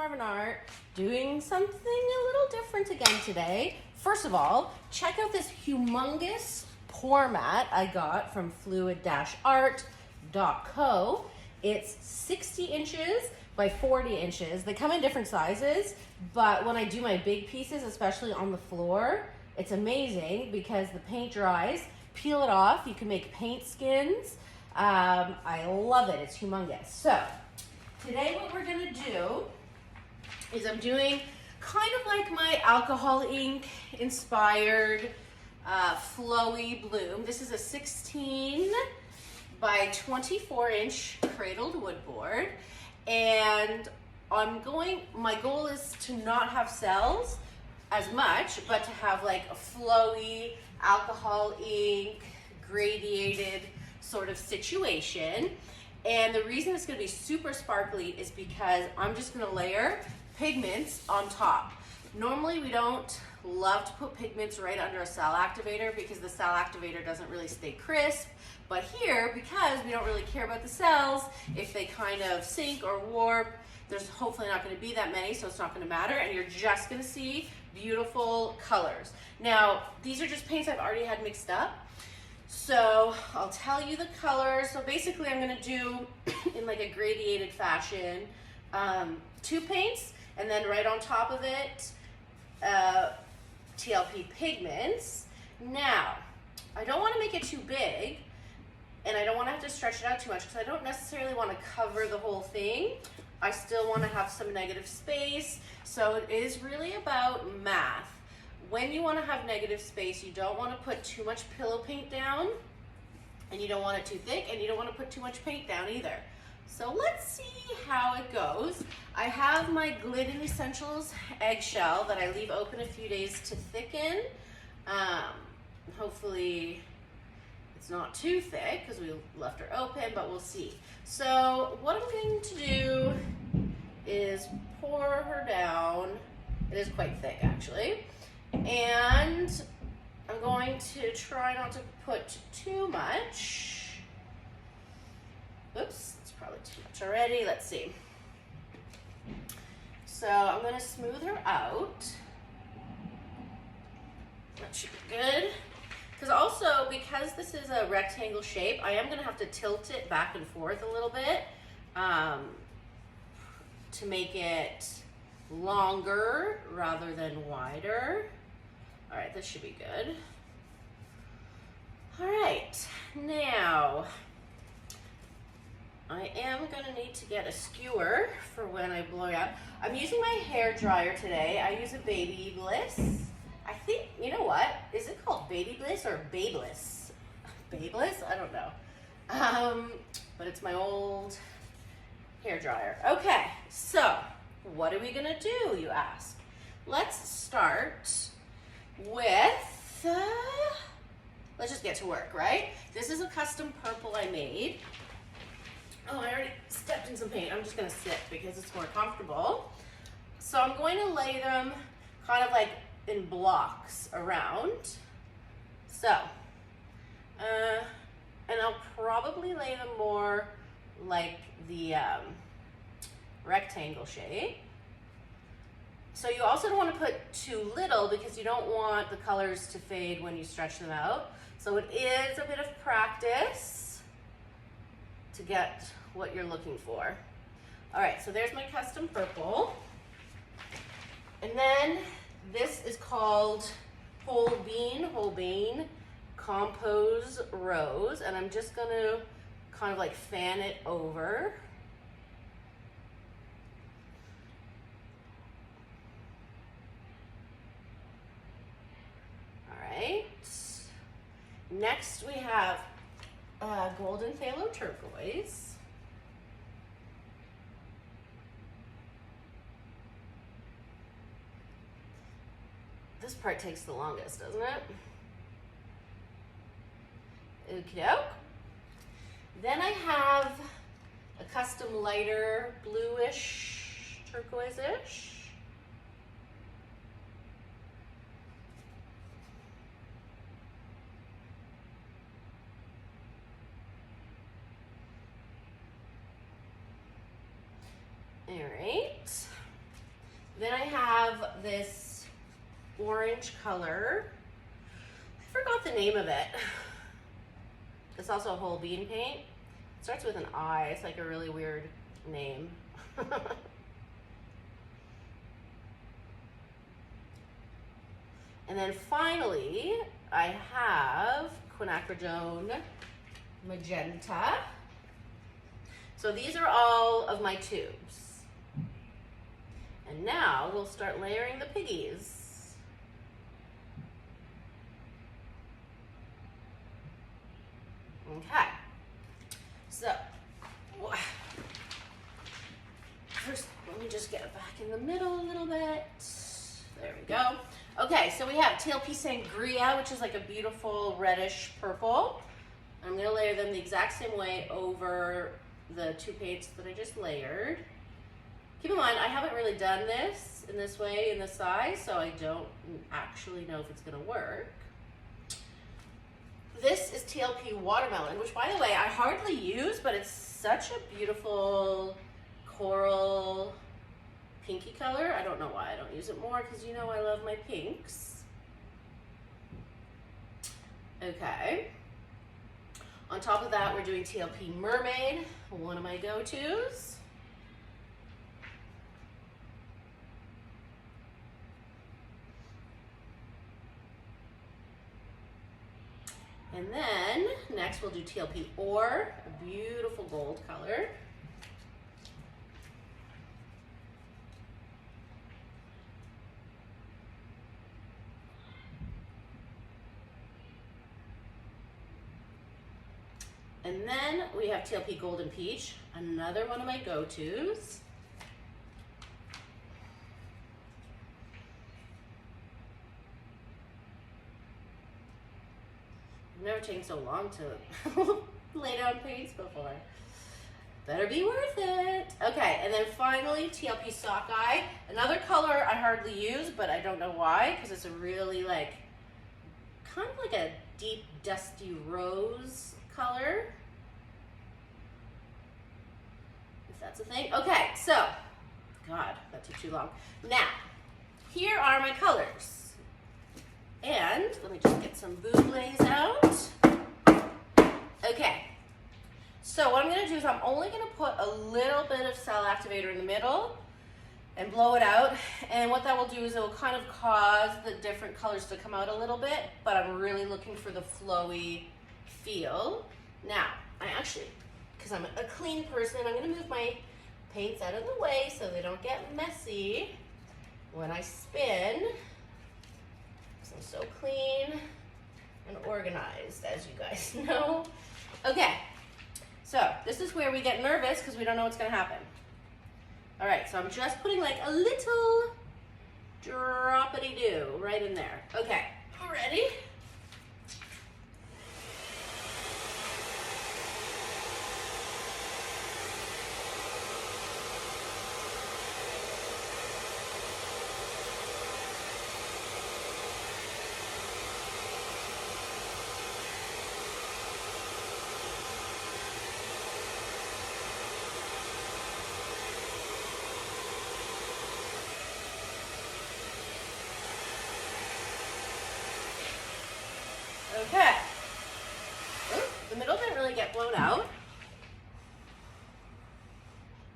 Marvin Art, doing something a little different again today. First of all, check out this humongous pour mat I got from fluid-art.co. It's 60 inches by 40 inches. They come in different sizes, but when I do my big pieces, especially on the floor, it's amazing because the paint dries. Peel it off, you can make paint skins. I love it, it's humongous. So, today what we're gonna do is I'm doing kind of like my alcohol ink inspired flowy bloom. This is a 16 by 24 inch cradled wood board. And my goal is to not have cells as much, but to have like a flowy alcohol ink gradiated sort of situation. And the reason it's gonna be super sparkly is because I'm just gonna layer pigments on top. Normally we don't love to put pigments right under a cell activator because the cell activator doesn't really stay crisp. But here, because we don't really care about the cells, if they kind of sink or warp, there's hopefully not gonna be that many, so it's not gonna matter, and you're just gonna see beautiful colors. Now, these are just paints I've already had mixed up. So I'll tell you the colors. So basically I'm gonna do in like a gradiated fashion, 2 paints, and then right on top of it, TLP pigments. Now, I don't wanna make it too big, and I don't wanna have to stretch it out too much because I don't necessarily wanna cover the whole thing. I still wanna have some negative space. So it is really about math. When you wanna have negative space, you don't wanna put too much pillow paint down, and you don't want it too thick, and you don't wanna put too much paint down either. So let's see how it goes. I have my Glidden Essentials eggshell that I leave open a few days to thicken. Hopefully it's not too thick because we left her open, but we'll see. So what I'm going to do is pour her down. It is quite thick actually. And I'm going to try not to put too much. Oops, it's probably too much already. Let's see. So I'm going to smooth her out. That should be good. Because this is a rectangle shape, I am going to have to tilt it back and forth a little bit to make it longer rather than wider. All right, this should be good. All right, now I am gonna need to get a skewer for when I blow it out. I'm using my hair dryer today. I use a Baby Bliss. I think, you know what? Is it called Baby Bliss or Babeless? Babeless? I don't know. But it's my old hair dryer. Okay, so what are we gonna do, you ask? Let's start with, let's just get to work, right? This is a custom purple I made. Oh, I already stepped in some paint. I'm just gonna sit because it's more comfortable. So I'm going to lay them kind of like in blocks around. So, and I'll probably lay them more like the rectangle shape. So you also don't want to put too little because you don't want the colors to fade when you stretch them out. So it is a bit of practice to get what you're looking for. All right, so there's my custom purple. And then this is called Whole Bean Compose Rose. And I'm just gonna kind of like fan it over. Next we have Golden Phthalo Turquoise. This part takes the longest, doesn't it? Okie doke. Then I have a custom lighter bluish turquoise-ish. All right. Then I have this orange color. I forgot the name of it. It's also a whole bean paint. It starts with an I. It's like a really weird name. And then finally, I have quinacridone magenta. So these are all of my tubes. And now we'll start layering the piggies. Okay. So, first, let me just get it back in the middle a little bit. There we go. Okay, so we have TLP Sangria, which is like a beautiful reddish purple. I'm gonna layer them the exact same way over the two paints that I just layered. Keep in mind, I haven't really done this in this way in this size, so I don't actually know if it's gonna work. This is TLP Watermelon, which by the way, I hardly use, but it's such a beautiful coral pinky color. I don't know why I don't use it more, because you know I love my pinks. Okay. On top of that, we're doing TLP Mermaid, one of my go-tos. And then next we'll do TLP Ore, a beautiful gold color. And then we have TLP Golden Peach, another one of my go-tos. I've never taken so long to lay down paints before. Better be worth it. Okay, and then finally TLP Sockeye, another color I hardly use, but I don't know why, because it's a really like, kind of like a deep dusty rose color. If that's a thing. Okay, so, God, that took too long. Now, here are my colors. And let me just get some Bublé's out. Okay, so what I'm gonna do is I'm only gonna put a little bit of cell activator in the middle and blow it out. And what that will do is it will kind of cause the different colors to come out a little bit, but I'm really looking for the flowy feel. Now, I actually, because I'm a clean person, I'm gonna move my paints out of the way so they don't get messy when I spin. I'm so clean and organized, as you guys know. Okay, so this is where we get nervous because we don't know what's gonna happen. All right, so I'm just putting like a little droppity-doo right in there. Okay, ready? Okay. Oops, the middle didn't really get blown out.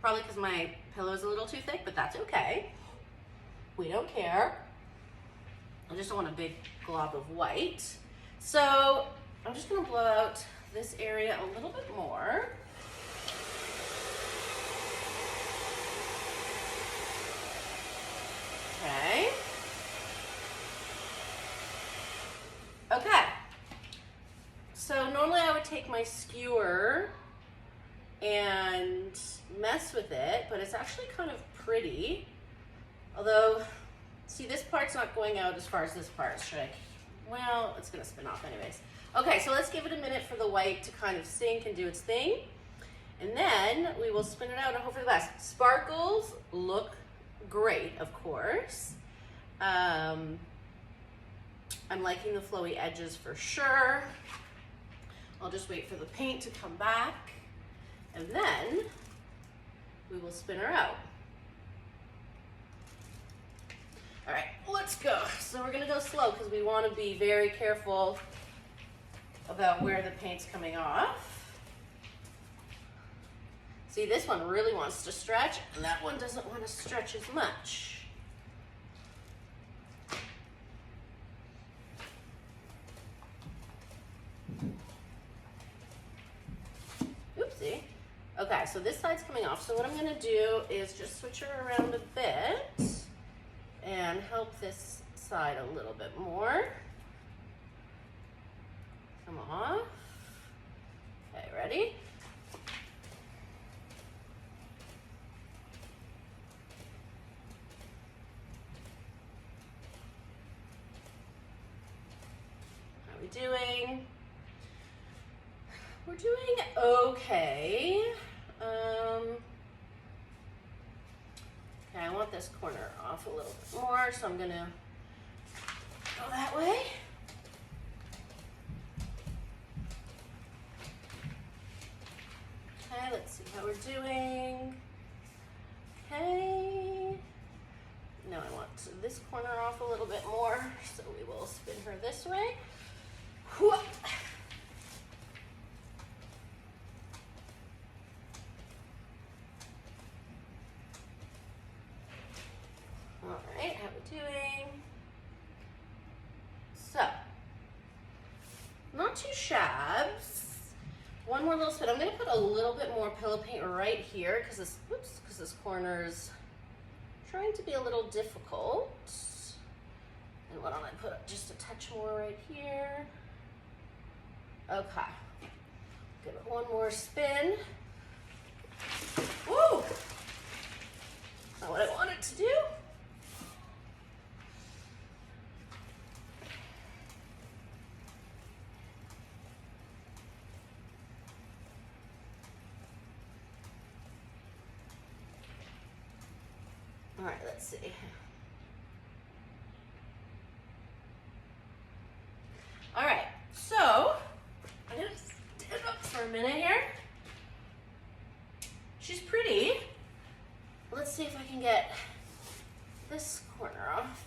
Probably because my pillow is a little too thick, but that's okay. We don't care. I just don't want a big glob of white. So I'm just gonna blow out this area a little bit more. Okay. Okay. So normally I would take my skewer and mess with it, but it's actually kind of pretty. Although, see, this part's not going out as far as this part. Should I? Well, it's gonna spin off anyways. Okay, so let's give it a minute for the white to kind of sink and do its thing. And then we will spin it out and hope for the best. Sparkles look great, of course. I'm liking the flowy edges for sure. I'll just wait for the paint to come back, and then we will spin her out. All right, let's go. So we're gonna go slow because we want to be very careful about where the paint's coming off. See, this one really wants to stretch, and that one doesn't want to stretch as much. Oopsie. Okay, so this side's coming off. So what I'm gonna do is just switch her around a bit and help this side a little bit more. Come off. Okay, ready? How are we doing? We're doing okay. Okay, I want this corner off a little bit more, so I'm gonna go that way. Okay, let's see how we're doing. Okay. Now I want this corner off a little bit more, so we will spin her this way. Whoop. All right, how we doing? So, not too shabs. One more little spin. I'm gonna put a little bit more pillow paint right here because this corner's trying to be a little difficult. And why don't I put just a touch more right here? Okay. Give it one more spin. Woo! Not what I wanted to do. All right, let's see. All right, so I'm gonna stand up for a minute here. She's pretty. Let's see if I can get this corner off.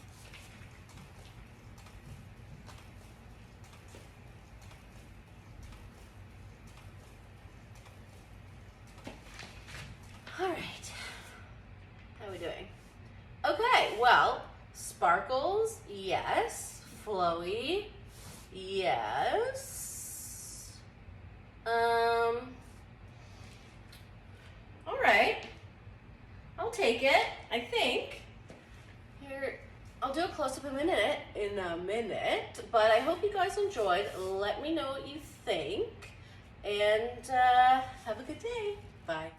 All right, how are we doing? Okay, well, sparkles, yes. Flowy, yes. All right, I'll take it, I think. Here, I'll do a close-up in a minute, but I hope you guys enjoyed. Let me know what you think, and have a good day. Bye.